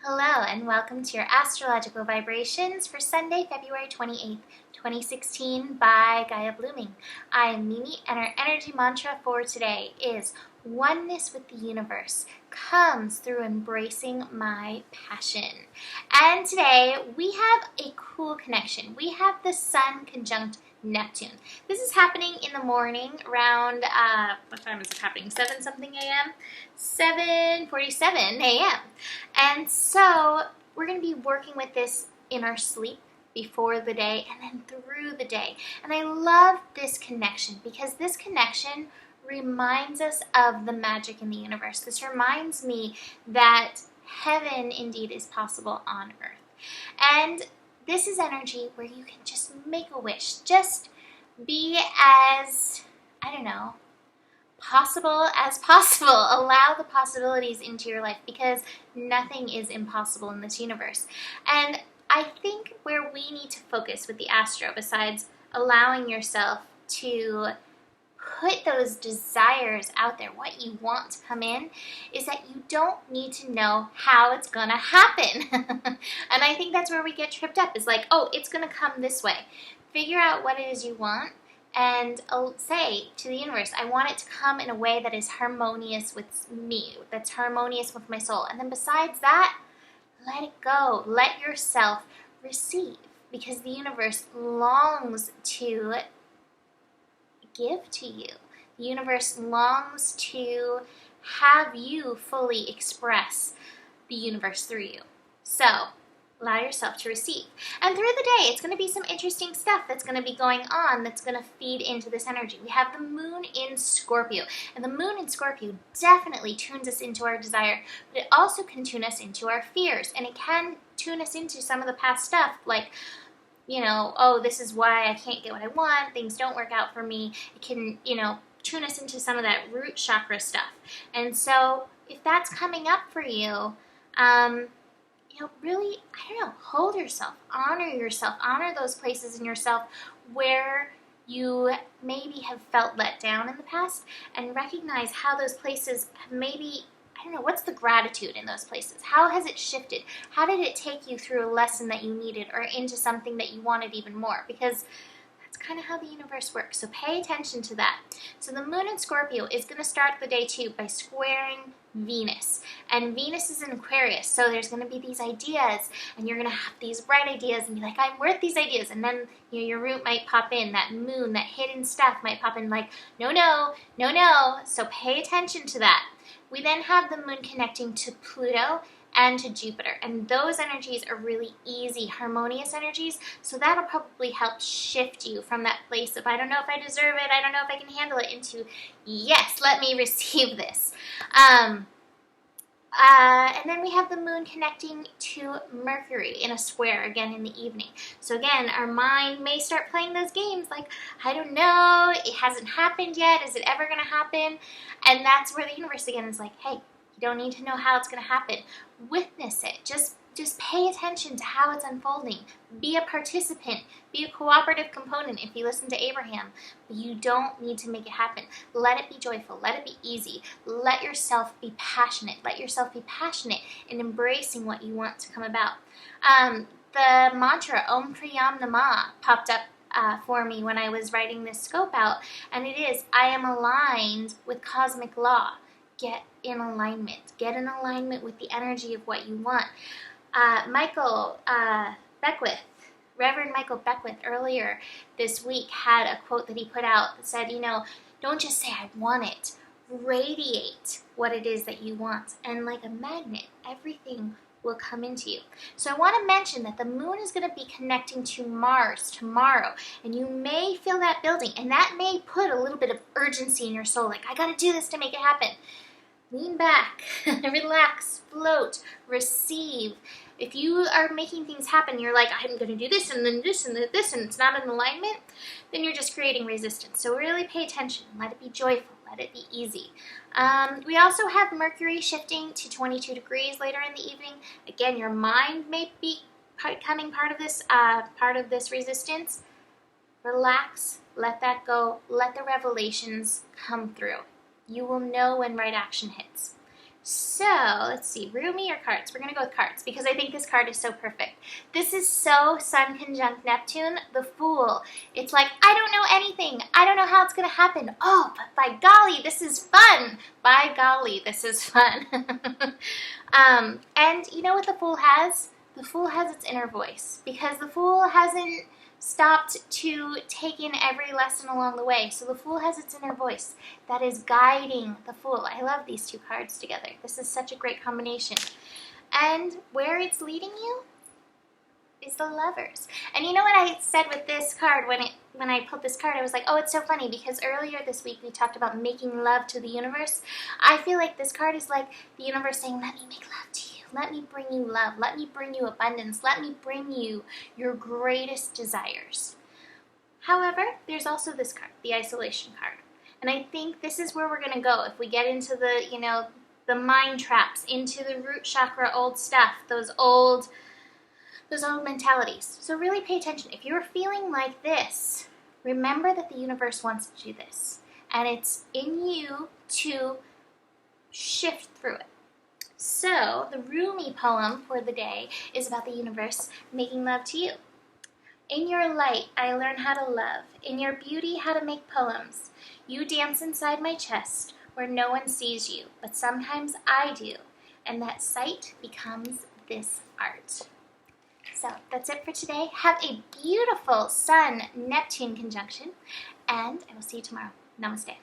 Hello and welcome to your astrological vibrations for Sunday, February 28th, 2016 by Gaia Blooming. I am Mimi and our energy mantra for today is oneness with the universe comes through embracing my passion. And today we have a cool connection. We have the Sun conjunct Neptune. This is happening in the morning around, what time is it happening? 7 something a.m.? 7:47 a.m. And so we're going to be working with this in our sleep before the day and then through the day. And I love this connection because this connection reminds us of the magic in the universe. This reminds me that heaven indeed is possible on earth. And this is energy where you can just make a wish. Just be as, possible as possible. Allow the possibilities into your life because nothing is impossible in this universe. And I think where we need to focus with the astro, besides allowing yourself to put those desires out there, what you want to come in, is that you don't need to know how it's gonna happen. And I think that's where we get tripped up, is like, oh, it's gonna come this way. Figure out what it is you want and say to the universe, I want it to come in a way that is harmonious with me, that's harmonious with my soul. And then besides that, let it go. Let yourself receive, because the universe longs to give to you. The universe longs to have you fully express the universe through you. So allow yourself to receive. And through the day, it's going to be some interesting stuff that's going to be going on that's going to feed into this energy. We have the moon in Scorpio. And the moon in Scorpio definitely tunes us into our desire, but it also can tune us into our fears. And it can tune us into some of the past stuff, like, oh, this is why I can't get what I want, things don't work out for me. It can, tune us into some of that root chakra stuff. And so if that's coming up for you, really, hold yourself, honor those places in yourself where you maybe have felt let down in the past, and recognize how those places have maybe, what's the gratitude in those places? How has it shifted? How did it take you through a lesson that you needed or into something that you wanted even more? Because that's kind of how the universe works. So pay attention to that. So the moon in Scorpio is going to start the day too by squaring Venus. And Venus is in Aquarius. So there's going to be these ideas, and you're going to have these bright ideas and be like, I'm worth these ideas. And then your root might pop in, that moon, that hidden stuff might pop in like, no. So pay attention to that. We then have the moon connecting to Pluto and to Jupiter. And those energies are really easy, harmonious energies. So that'll probably help shift you from that place of, I don't know if I deserve it, I don't know if I can handle it, into, yes, let me receive this. And then we have the moon connecting to Mercury in a square again in the evening. So again, our mind may start playing those games like, I don't know, it hasn't happened yet, is it ever going to happen? And that's where the universe again is like, hey, you don't need to know how it's going to happen. Witness it. Just pay attention to how it's unfolding. Be a participant. Be a cooperative component if you listen to Abraham. But you don't need to make it happen. Let it be joyful. Let it be easy. Let yourself be passionate. Let yourself be passionate in embracing what you want to come about. The mantra Om Priyam Namah popped up for me when I was writing this scope out. And it is, I am aligned with cosmic law. Get in alignment. Get in alignment with the energy of what you want. Reverend Michael Beckwith earlier this week had a quote that he put out that said, don't just say I want it. Radiate what it is that you want. And like a magnet, everything will come into you. So I want to mention that the moon is going to be connecting to Mars tomorrow, and you may feel that building, and that may put a little bit of urgency in your soul, like, I got to do this to make it happen. Lean back, relax, float, receive. If you are making things happen, you're like, I'm going to do this and then this and this, and it's not in alignment, then you're just creating resistance. So really pay attention. Let it be joyful. Let it be easy. We also have Mercury shifting to 22 degrees later in the evening. Again, your mind may be becoming part of this resistance. Relax. Let that go. Let the revelations come through. You will know when right action hits. So, let's see, Rumi or cards? We're going to go with cards because I think this card is so perfect. This is so Sun conjunct Neptune, the Fool. It's like, I don't know anything. I don't know how it's going to happen. Oh, but by golly, this is fun. By golly, this is fun. And you know what the Fool has? The Fool has its inner voice because the Fool hasn't stopped to take in every lesson along the way. So the Fool has its inner voice that is guiding the Fool. I love these two cards together. This is such a great combination. And where it's leading you is the Lovers. And you know what I said with this card when I pulled this card? I was like, oh, it's so funny because earlier this week we talked about making love to the universe. I feel like this card is like the universe saying, let me make love to you. Let me bring you love. Let me bring you abundance. Let me bring you your greatest desires. However, there's also this card, the Isolation card. And I think this is where we're going to go if we get into the, the mind traps, into the root chakra old stuff, those old mentalities. So really pay attention. If you're feeling like this, remember that the universe wants to do this. And it's in you to shift through it. So, the Rumi poem for the day is about the universe making love to you. In your light, I learn how to love. In your beauty, how to make poems. You dance inside my chest, where no one sees you, but sometimes I do. And that sight becomes this art. So, that's it for today. Have a beautiful Sun-Neptune conjunction, and I will see you tomorrow. Namaste.